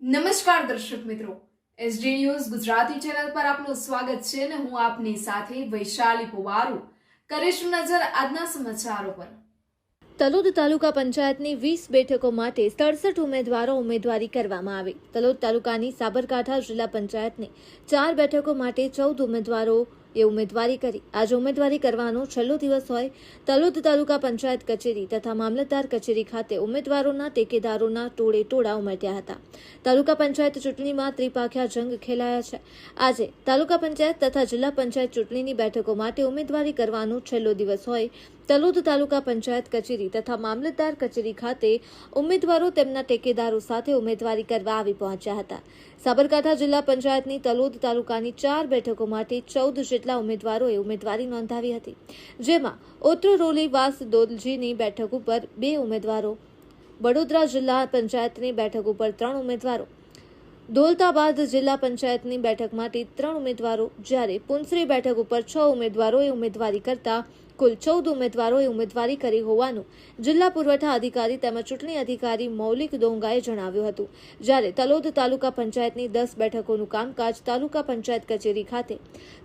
નમસ્કાર દર્શક મિત્રો, એસડી ન્યૂઝ ગુજરાતી ચેનલ પર આપનું સ્વાગત છે અને હું આપની સાથે વૈશાલી પુવારુ કરીશું નજર આજના સમાચારો પર। તલોદ તાલુકા પંચાયતની 20 બેઠકો માટે 67 ઉમેદવારો ઉમેદવારી કરવામાં આવી। તલોદ તાલુકાની સાબરકાંઠા જિલ્લા પંચાયતની 4 બેઠકો માટે 14 ઉમેદવારો ઉમેદવારી કરી। આજે ઉમેદવારી કરવાનો છેલ્લો દિવસ હોય તલોદ તાલુકા પંચાયત કચેરી તથા મામલતદાર કચેરી ખાતે ઉમેદવારોના ટેકેદારોના ટોળે ટોળા ઉમટ્યા હતા। તાલુકા પંચાયત ચૂંટણીમાં ત્રિપાખ્યા જંગ ખેલાયા છે। આજે તાલુકા પંચાયત તથા જિલ્લા પંચાયત ચૂંટણીની બેઠકો માટે ઉમેદવારી કરવાનો છેલ્લો દિવસ હોય તલોદ તાલુકા પંચાયત કચેરી તથા મામલતદાર કચેરી ખાતે ઉમેદવારો તેમના ટેકેદારો સાથે ઉમેદવારી કરવા આવી પહોંચ્યા હતા। સાબરકાંઠા જિલ્લા પંચાયતની તલોદ તાલુકાની 4 બેઠકો માટે 14 જેટલા ઉમેદવારોએ ઉમેદવારી નોંધાવી હતી, જેમાં ઓત્રોરોલી વાસ દોલજીની બેઠક ઉપર 2 ઉમેદવારો, વડોદરા જિલ્લા પંચાયતની બેઠક ઉપર 3 ઉમેદવારો, દૌલતાબાદ જિલ્લા પંચાયતની બેઠક માટે 3 ઉમેદવારો, જ્યારે પુંસરી બેઠક ઉપર 6 ઉમેદવારોએ ઉમેદવારી કરતા કુલ 14 ઉમેદવારોએ ઉમેદવારી કરી હોવાનું જિલ્લા પુરવઠા અધિકારી તેમજ ચૂંટણી અધિકારી મૌલિક દોંગાએ જણાવ્યું હતું। જ્યારે તલોદ તાલુકા પંચાયતની 10 બેઠકોનું કામકાજ તાલુકા પંચાયત કચેરી ખાતે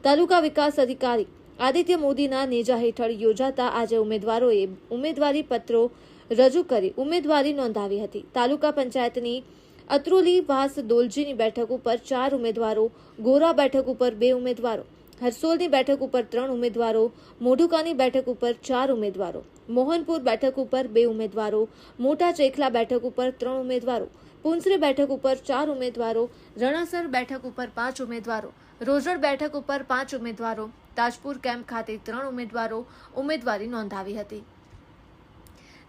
તાલુકા વિકાસ અધિકારી આદિત્ય મોદીના નેજા હેઠળ યોજાતા આજે ઉમેદવારોએ ઉમેદવારી પત્રો રજૂ કરી ઉમેદવારી નોંધાવી હતી। તાલુકા પંચાયતની અત્રોલી વાસ દોલજીની બેઠક ઉપર 4 ઉમેદવારો, ગોરા બેઠક ઉપર 2 ઉમેદવારો, હરસોલની બેઠક ઉપર 3 ઉમેદવારો, મોઢુકાની બેઠક ઉપર 4 ઉમેદવારો, મોહનપુર બેઠક ઉપર 2 ઉમેદવારો, મોટા ચેખલા બેઠક ઉપર 3 ઉમેદવારો, પુંસરી બેઠક ઉપર 4 ઉમેદવારો, રણાસર બેઠક ઉપર 5 ઉમેદવારો, રોજડ બેઠક ઉપર 5 ઉમેદવારો, તાજપુર કેમ્પ ખાતે 3 ઉમેદવારો ઉમેદવારી નોંધાવી હતી।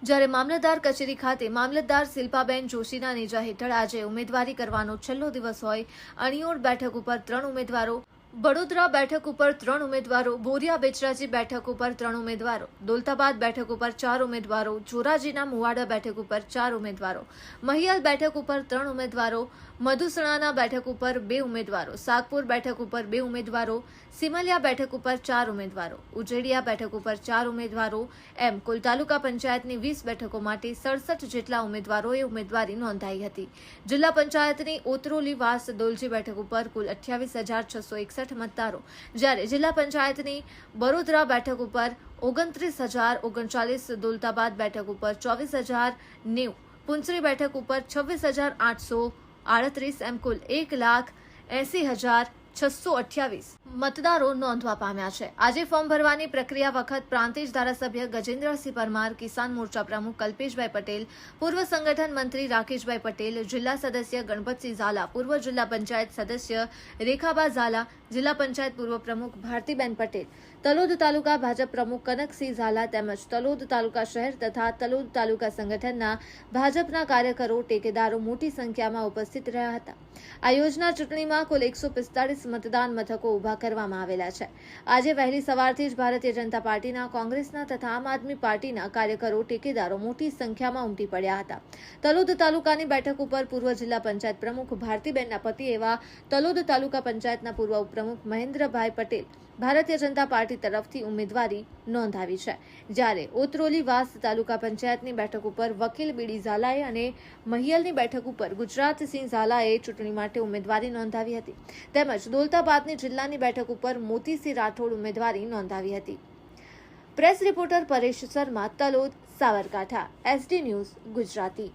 જ્યારે મામલતદાર કચેરી ખાતે મામલતદાર શિલ્પાબેન જોશીના નેજા હેઠળ આજે ઉમેદવારી કરવાનો છેલ્લો દિવસ હોય અણિયોડ બેઠક ઉપર 3 ઉમેદવારો, વડોદરા બેઠક ઉપર 3 ઉમેદવારો, બોરિયા બેચરાજી બેઠક ઉપર 3 ઉમેદવારો, દૌલતાબાદ બેઠક ઉપર 4 ઉમેદવારો, જોરાજીના મુવાડા બેઠક ઉપર 4 ઉમેદવારો, મહિયાલ બેઠક ઉપર 3 ઉમેદવારો, મધુસણાના બેઠક ઉપર 2 ઉમેદવારો, સાગપુર બેઠક ઉપર 2 ઉમેદવારો, સિમલિયા બેઠક ઉપર 4 ઉમેદવારો, ઉજેડિયા બેઠક ઉપર 4 ઉમેદવારો એમ કુલ તાલુકા પંચાયતની 20 બેઠકો માટે 67 જેટલા ઉમેદવારોએ ઉમેદવારી નોંધાઈ હતી। જિલ્લા પંચાયતની ઓત્રોલી વાસ દોલજી બેઠક ઉપર કુલ 28,661 મતદારો, જ્યારે જિલ્લા પંચાયતની બરોદરા બેઠક ઉપર 29,039, દૌલતાબાદ બેઠક ઉપર 24,090, પુંસરી બેઠક ઉપર 26,838 એમ કુલ 1,80,628 મતદારો નોંધવા પામ્યા છે। આજે ફોર્મ ભરવાની પ્રક્રિયા વખત પ્રાંતિજ ધારાસભ્ય ગજેન્દ્રસિંહ પરમાર, કિસાન મોરચા પ્રમુખ કલ્પેશભાઈ પટેલ, પૂર્વ સંગઠન મંત્રી રાકેશભાઈ પટેલ, જિલ્લા સદસ્ય ગણપતસિંહ ઝાલા, પૂર્વ જિલ્લા પંચાયત સદસ્ય રેખાબા ઝાલા, જિલ્લા પંચાયત પૂર્વ પ્રમુખ ભારતીબેન પટેલ, તલોદ તાલુકા ભાજપ પ્રમુખ કનકસિંહ ઝાલા તેમજ તલોદ તાલુકા શહેર તથા તલોદ તાલુકા સંગઠનના ભાજપના કાર્યકરો, ટેકેદારો મોટી સંખ્યામાં ઉપસ્થિત રહ્યા હતા। આ યોજના ચૂંટણીમાં કુલ 145 મતદાન મથકો ઉભા કરવામાં આવેલા છે। આજે વહેલી સવારથી જ ભારતીય જનતા પાર્ટીના, કોંગ્રેસના તથા આમ આદમી પાર્ટીના કાર્યકરો, ટેકેદારો મોટી સંખ્યામાં ઉમટી પડ્યા હતા। તલોદ તાલુકાની બેઠક ઉપર પૂર્વ જિલ્લા પંચાયત પ્રમુખ ભારતીબેનના પતિ એવા તલોદ તાલુકા પંચાયતના પૂર્વ ઉપપ્રમુખ મહેન્દ્રભાઈ પટેલ ભારતીય જનતા પાર્ટી તરફથી ઉમેદવારી નોંધાવી છે। જ્યારે ઓત્રોલી વાસ તાલુકા પંચાયતની બેઠક ઉપર વકીલ બીડી ઝાલાએ અને મહિયલની બેઠક ઉપર ગુજરાતસિંહ ઝાલાએ ચૂંટણી માટે ઉમેદવારી નોંધાવી હતી, તેમજ દૌલતાબાદની જિલ્લાની બેઠક ઉપર મોતીસિંહ રાઠોડ ઉમેદવારી નોંધાવી હતી। Press reporter Paresh Sharma, Talod, Sabarkantha, SD news Gujarati.